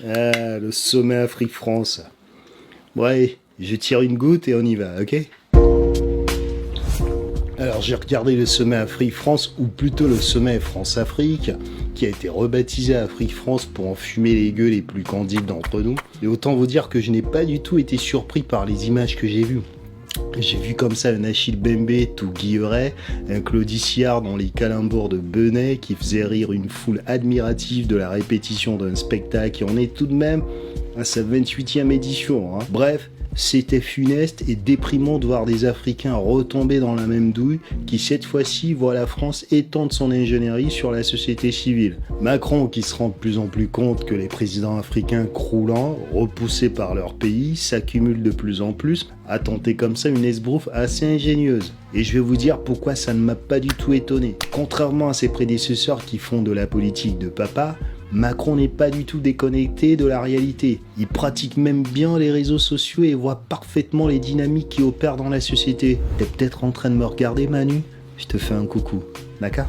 Ah, le sommet Afrique-France. Ouais, je tire une goutte et on y va, ok? Alors j'ai regardé le sommet Afrique-France, ou plutôt le sommet France-Afrique, qui a été rebaptisé Afrique-France pour enfumer les gueux les plus candides d'entre nous. Et autant vous dire que je n'ai pas du tout été surpris par les images que j'ai vues. J'ai vu comme ça un Achille Bembe tout guilleret, un Claude Iciard dans les calembours de Benet qui faisait rire une foule admirative de la répétition d'un spectacle qui en est tout de même à sa 28e édition. Bref, c'était funeste et déprimant de voir des Africains retomber dans la même douille qui cette fois-ci voit la France étendre son ingénierie sur la société civile. Macron qui se rend de plus en plus compte que les présidents africains croulants, repoussés par leur pays, s'accumulent de plus en plus, a tenté comme ça une esbrouffe assez ingénieuse. Et je vais vous dire pourquoi ça ne m'a pas du tout étonné. Contrairement à ses prédécesseurs qui font de la politique de papa, Macron n'est pas du tout déconnecté de la réalité. Il pratique même bien les réseaux sociaux et voit parfaitement les dynamiques qui opèrent dans la société. T'es peut-être en train de me regarder, Manu? Je te fais un coucou, d'accord?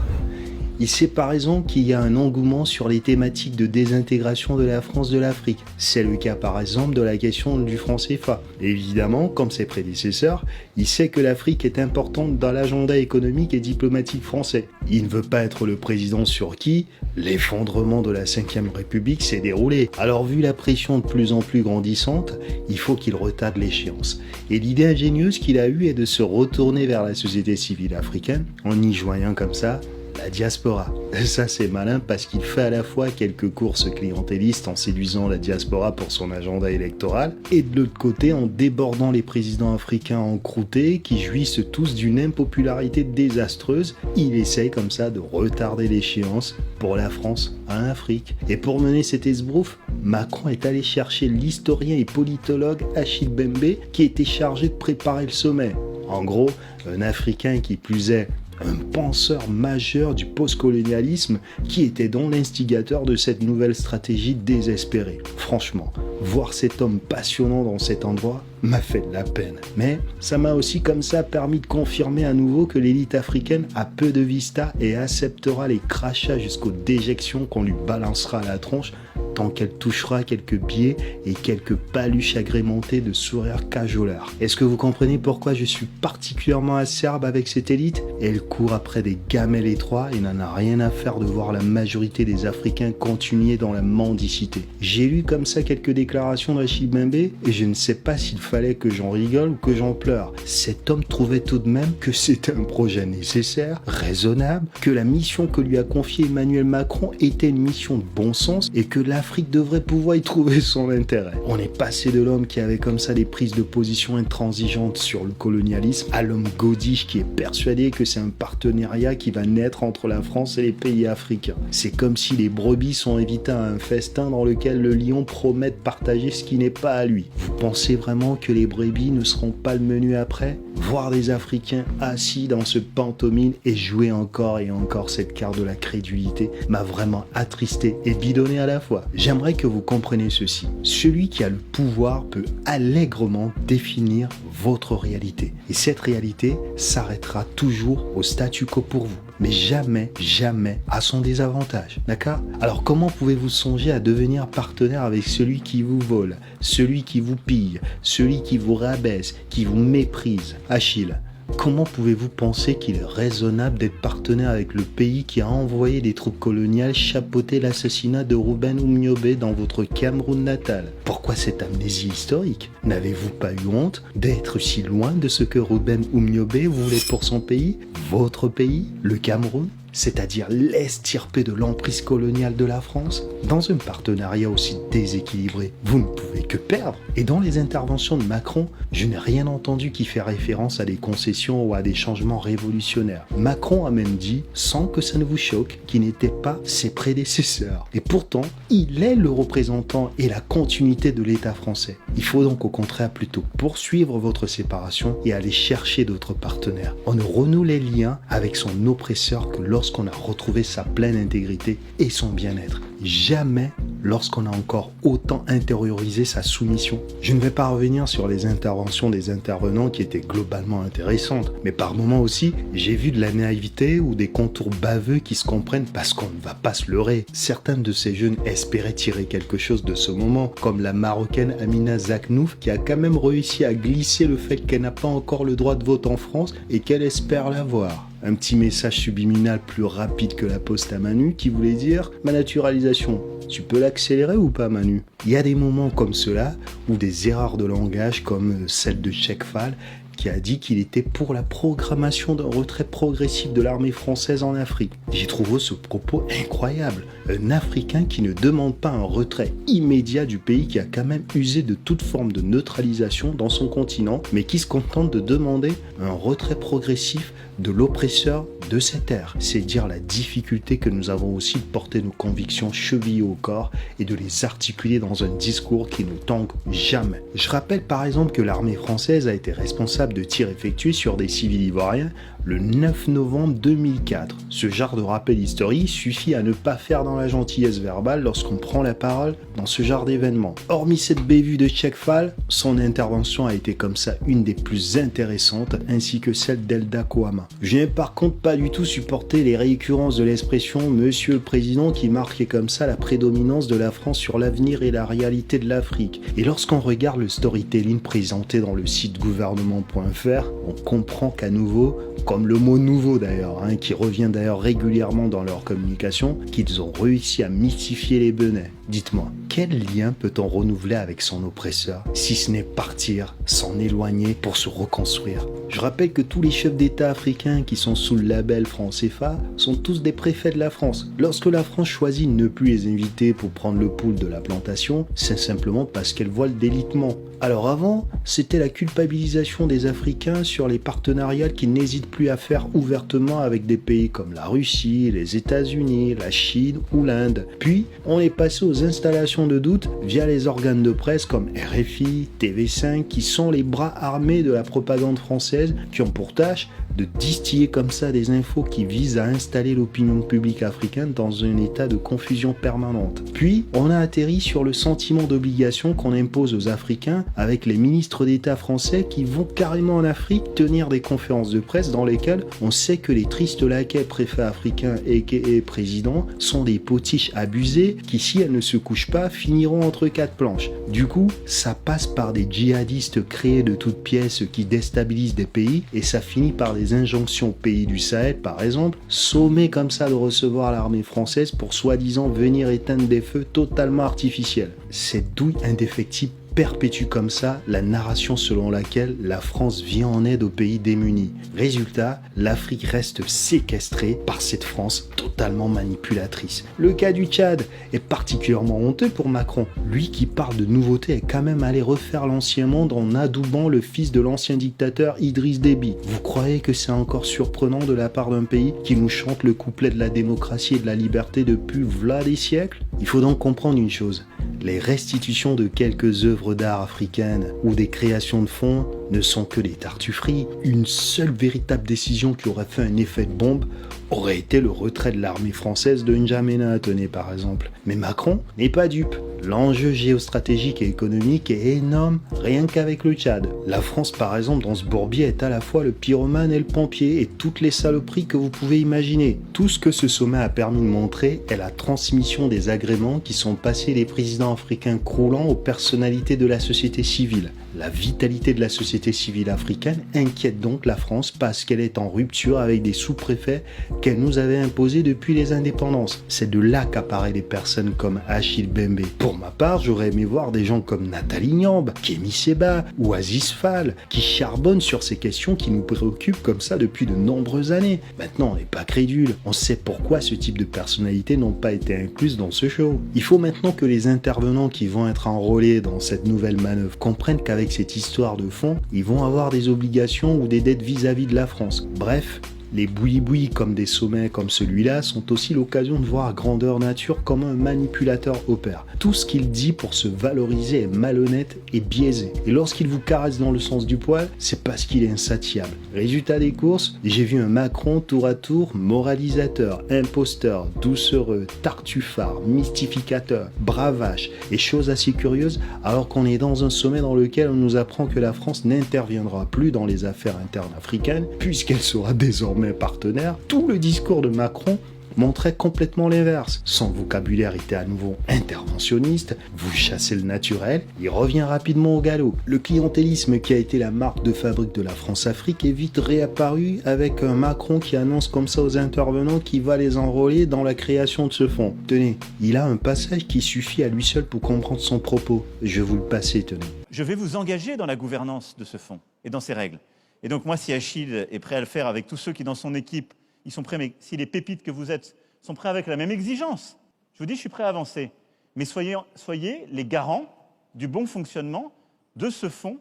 Il sait par exemple qu'il y a un engouement sur les thématiques de désintégration de la France de l'Afrique. C'est le cas par exemple de la question du franc CFA. Évidemment, comme ses prédécesseurs, il sait que l'Afrique est importante dans l'agenda économique et diplomatique français. Il ne veut pas être le président sur qui l'effondrement de la Ve République s'est déroulé. Alors vu la pression de plus en plus grandissante, il faut qu'il retarde l'échéance. Et l'idée ingénieuse qu'il a eue est de se retourner vers la société civile africaine en y joignant comme ça la diaspora. Ça c'est malin parce qu'il fait à la fois quelques courses clientélistes en séduisant la diaspora pour son agenda électoral et de l'autre côté en débordant les présidents africains encroutés qui jouissent tous d'une impopularité désastreuse. Il essaye comme ça de retarder l'échéance pour la France en Afrique. Et pour mener cet esbrouf, Macron est allé chercher l'historien et politologue Achille Bembe qui était chargé de préparer le sommet. En gros, un Africain qui plus est un penseur majeur du postcolonialisme qui était donc l'instigateur de cette nouvelle stratégie désespérée. Franchement, voir cet homme passionnant dans cet endroit m'a fait de la peine. Mais ça m'a aussi comme ça permis de confirmer à nouveau que l'élite africaine a peu de vista et acceptera les crachats jusqu'aux déjections qu'on lui balancera à la tronche tant qu'elle touchera quelques billets et quelques paluches agrémentées de sourires cajolards. Est-ce que vous comprenez pourquoi je suis particulièrement acerbe avec cette élite? Elle court après des gamelles étroits et n'en a rien à faire de voir la majorité des Africains continuer dans la mendicité. J'ai lu comme ça quelques déclarations d'Achille Bembe et je ne sais pas s'il fallait que j'en rigole ou que j'en pleure. Cet homme trouvait tout de même que c'était un projet nécessaire, raisonnable, que la mission que lui a confiée Emmanuel Macron était une mission de bon sens et que l'Afrique devrait pouvoir y trouver son intérêt. On est passé de l'homme qui avait comme ça des prises de position intransigeantes sur le colonialisme à l'homme godiche qui est persuadé que c'est un partenariat qui va naître entre la France et les pays africains. C'est comme si les brebis sont invitées à un festin dans lequel le lion promet de partager ce qui n'est pas à lui. Vous pensez vraiment que les brebis ne seront pas le menu après? Voir des Africains assis dans ce pantomime et jouer encore et encore cette carte de la crédulité m'a vraiment attristé et bidonné à la fois. J'aimerais que vous compreniez ceci. Celui qui a le pouvoir peut allègrement définir votre réalité. Et cette réalité s'arrêtera toujours au statu quo pour vous. Mais jamais, jamais à son désavantage. D'accord? Alors comment pouvez-vous songer à devenir partenaire avec celui qui vous vole, celui qui vous pille, celui qui vous rabaisse, qui vous méprise? Achille, comment pouvez-vous penser qu'il est raisonnable d'être partenaire avec le pays qui a envoyé des troupes coloniales chapeauter l'assassinat de Ruben Oumniobé dans votre Cameroun natal? Pourquoi cette amnésie historique? N'avez-vous pas eu honte d'être si loin de ce que Ruben Oumniobé voulait pour son pays, votre pays, le Cameroun? C'est-à-dire l'estirper de l'emprise coloniale de la France? Dans un partenariat aussi déséquilibré, vous ne pouvez que perdre. Et dans les interventions de Macron, je n'ai rien entendu qui fait référence à des concessions ou à des changements révolutionnaires. Macron a même dit, sans que ça ne vous choque, qu'il n'était pas ses prédécesseurs. Et pourtant, il est le représentant et la continuité de l'État français. Il faut donc au contraire plutôt poursuivre votre séparation et aller chercher d'autres partenaires. On ne renoue les liens avec son oppresseur que lorsqu'on a retrouvé sa pleine intégrité et son bien-être. Jamais lorsqu'on a encore autant intériorisé sa soumission. Je ne vais pas revenir sur les interventions des intervenants qui étaient globalement intéressantes, mais par moments aussi, j'ai vu de la naïveté ou des contours baveux qui se comprennent parce qu'on ne va pas se leurrer. Certains de ces jeunes espéraient tirer quelque chose de ce moment, comme la Marocaine Amina Zaknouf qui a quand même réussi à glisser le fait qu'elle n'a pas encore le droit de vote en France et qu'elle espère l'avoir. Un petit message subliminal plus rapide que la poste à Manu qui voulait dire « Ma naturalisation, tu peux l'accélérer ou pas Manu ?» Il y a des moments comme cela où des erreurs de langage comme celle de Chekfal qui a dit qu'il était pour la programmation d'un retrait progressif de l'armée française en Afrique. J'ai trouvé ce propos incroyable. Un Africain qui ne demande pas un retrait immédiat du pays qui a quand même usé de toute forme de neutralisation dans son continent, mais qui se contente de demander un retrait progressif de l'oppresseur de cette ère. C'est dire la difficulté que nous avons aussi de porter nos convictions chevillées au corps et de les articuler dans un discours qui ne tangue jamais. Je rappelle par exemple que l'armée française a été responsable de tirs effectués sur des civils ivoiriens le 9 novembre 2004. Ce genre de rappel historique suffit à ne pas faire dans la gentillesse verbale lorsqu'on prend la parole dans ce genre d'événement. Hormis cette bévue de Chekfal, son intervention a été comme ça une des plus intéressantes, ainsi que celle d'Elda Kohama. Je n'ai par contre pas du tout supporté les récurrences de l'expression « Monsieur le Président » qui marquait comme ça la prédominance de la France sur l'avenir et la réalité de l'Afrique. Et lorsqu'on regarde le storytelling présenté dans le site gouvernement.fr, on comprend qu'à nouveau, comme le mot nouveau d'ailleurs, qui revient d'ailleurs régulièrement dans leur communication, qu'ils ont réussi à mystifier les benets. Dites-moi, quel lien peut-on renouveler avec son oppresseur, si ce n'est partir, s'en éloigner pour se reconstruire? Je rappelle que tous les chefs d'État africains qui sont sous le label franc CFA sont tous des préfets de la France. Lorsque la France choisit de ne plus les inviter pour prendre le pouls de la plantation, c'est simplement parce qu'elle voit le délitement. Alors avant, c'était la culpabilisation des Africains sur les partenariats qu'ils n'hésitent plus à faire ouvertement avec des pays comme la Russie, les États-Unis, la Chine ou l'Inde. Puis, on est passé aux installations de doute via les organes de presse comme RFI, TV5, qui sont les bras armés de la propagande française, qui ont pour tâche de distiller comme ça des infos qui visent à installer l'opinion publique africaine dans un état de confusion permanente. Puis, on a atterri sur le sentiment d'obligation qu'on impose aux Africains avec les ministres d'État français qui vont carrément en Afrique tenir des conférences de presse dans lesquelles on sait que les tristes laquais préfets africains et présidents sont des potiches abusés qui, si elles ne se couchent pas, finiront entre quatre planches. Du coup, ça passe par des djihadistes créés de toutes pièces qui déstabilisent des pays et ça finit par des injonctions aux pays du Sahel, par exemple, sommés comme ça de recevoir l'armée française pour soi-disant venir éteindre des feux totalement artificiels. Cette douille indéfectible perpétue comme ça la narration selon laquelle la France vient en aide aux pays démunis. Résultat, l'Afrique reste séquestrée par cette France totalement manipulatrice. Le cas du Tchad est particulièrement honteux pour Macron. Lui qui parle de nouveautés est quand même allé refaire l'ancien monde en adoubant le fils de l'ancien dictateur Idriss Déby. Vous croyez que c'est encore surprenant de la part d'un pays qui nous chante le couplet de la démocratie et de la liberté depuis v'là des siècles? Il faut donc comprendre une chose. Les restitutions de quelques œuvres d'art africaines ou des créations de fonds ne sont que des tartufferies. Une seule véritable décision qui aurait fait un effet de bombe aurait été le retrait de l'armée française de N'Djamena, tenez par exemple. Mais Macron n'est pas dupe. L'enjeu géostratégique et économique est énorme, rien qu'avec le Tchad. La France, par exemple, dans ce bourbier, est à la fois le pyromane et le pompier, et toutes les saloperies que vous pouvez imaginer. Tout ce que ce sommet a permis de montrer est la transmission des agréments qui sont passés des présidents africains croulants aux personnalités de la société civile. La vitalité de la société civile africaine inquiète donc la France parce qu'elle est en rupture avec des sous-préfets qu'elle nous avait imposés depuis les indépendances. C'est de là qu'apparaissent des personnes comme Achille Bembe. Pour ma part, j'aurais aimé voir des gens comme Nathalie Niambe, Kémy Séba ou Aziz Fall qui charbonnent sur ces questions qui nous préoccupent comme ça depuis de nombreuses années. Maintenant, on n'est pas crédule. On sait pourquoi ce type de personnalités n'ont pas été incluses dans ce show. Il faut maintenant que les intervenants qui vont être enrôlés dans cette nouvelle manœuvre comprennent qu'avec cette histoire de fond, ils vont avoir des obligations ou des dettes vis-à-vis de la France. Bref, Les boui-boui comme des sommets comme celui-là sont aussi l'occasion de voir grandeur nature comment un manipulateur opère. Tout ce qu'il dit pour se valoriser est malhonnête et biaisé. Et lorsqu'il vous caresse dans le sens du poil, c'est parce qu'il est insatiable. Résultat des courses, j'ai vu un Macron tour à tour moralisateur, imposteur, doucereux, tartufard, mystificateur, bravache et chose assez curieuse alors qu'on est dans un sommet dans lequel on nous apprend que la France n'interviendra plus dans les affaires internes africaines puisqu'elle sera désormais partenaire. Tout le discours de Macron montrait complètement l'inverse. Son vocabulaire était à nouveau interventionniste, vous chassez le naturel, il revient rapidement au galop. Le clientélisme qui a été la marque de fabrique de la France-Afrique est vite réapparu avec un Macron qui annonce comme ça aux intervenants qu'il va les enrôler dans la création de ce fonds. Tenez, il a un passage qui suffit à lui seul pour comprendre son propos. Je vais vous le passer, tenez. Je vais vous engager dans la gouvernance de ce fonds et dans ses règles. Et donc moi, si Achille est prêt à le faire avec tous ceux qui dans son équipe ils sont prêts, mais si les pépites que vous êtes sont prêts avec la même exigence, je vous dis, je suis prêt à avancer. Mais soyez les garants du bon fonctionnement de ce fonds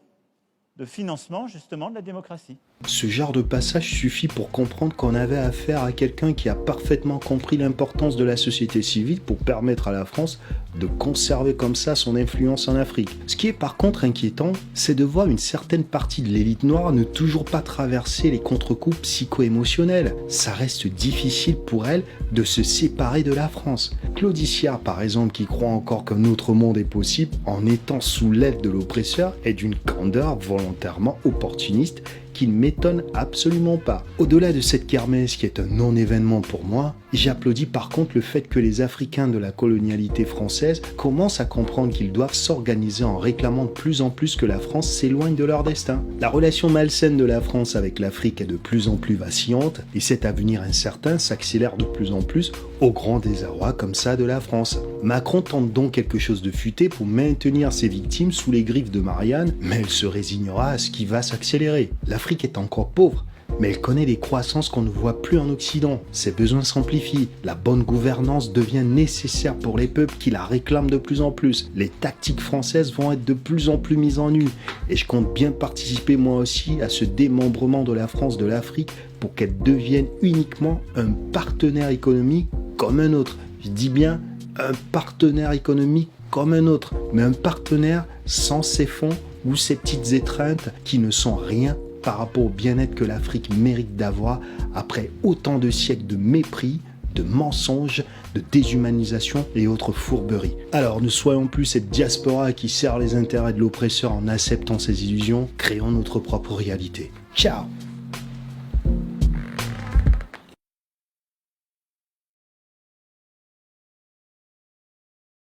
de financement, justement, de la démocratie. Ce genre de passage suffit pour comprendre qu'on avait affaire à quelqu'un qui a parfaitement compris l'importance de la société civile pour permettre à la France de conserver comme ça son influence en Afrique. Ce qui est par contre inquiétant, c'est de voir une certaine partie de l'élite noire ne toujours pas traverser les contre-coups psycho-émotionnels. Ça reste difficile pour elle de se séparer de la France. Claude Sierre, par exemple, qui croit encore qu'un autre monde est possible en étant sous l'aile de l'oppresseur, est d'une candeur volontairement opportuniste qui ne m'étonne absolument pas. Au-delà de cette kermesse qui est un non-événement pour moi, j'applaudis par contre le fait que les Africains de la colonialité française commencent à comprendre qu'ils doivent s'organiser en réclamant de plus en plus que la France s'éloigne de leur destin. La relation malsaine de la France avec l'Afrique est de plus en plus vacillante et cet avenir incertain s'accélère de plus en plus au grand désarroi comme ça de la France. Macron tente donc quelque chose de futé pour maintenir ses victimes sous les griffes de Marianne, mais elle se résignera à ce qui va s'accélérer. L'Afrique est encore pauvre, mais elle connaît des croissances qu'on ne voit plus en Occident. Ses besoins s'amplifient. La bonne gouvernance devient nécessaire pour les peuples qui la réclament de plus en plus. Les tactiques françaises vont être de plus en plus mises en nu. Et je compte bien participer moi aussi à ce démembrement de la France de l'Afrique pour qu'elle devienne uniquement un partenaire économique comme un autre. Je dis bien un partenaire économique comme un autre, mais un partenaire sans ses fonds ou ces petites étreintes qui ne sont rien par rapport au bien-être que l'Afrique mérite d'avoir après autant de siècles de mépris, de mensonges, de déshumanisation et autres fourberies. Alors ne soyons plus cette diaspora qui sert les intérêts de l'oppresseur en acceptant ses illusions, créons notre propre réalité. Ciao!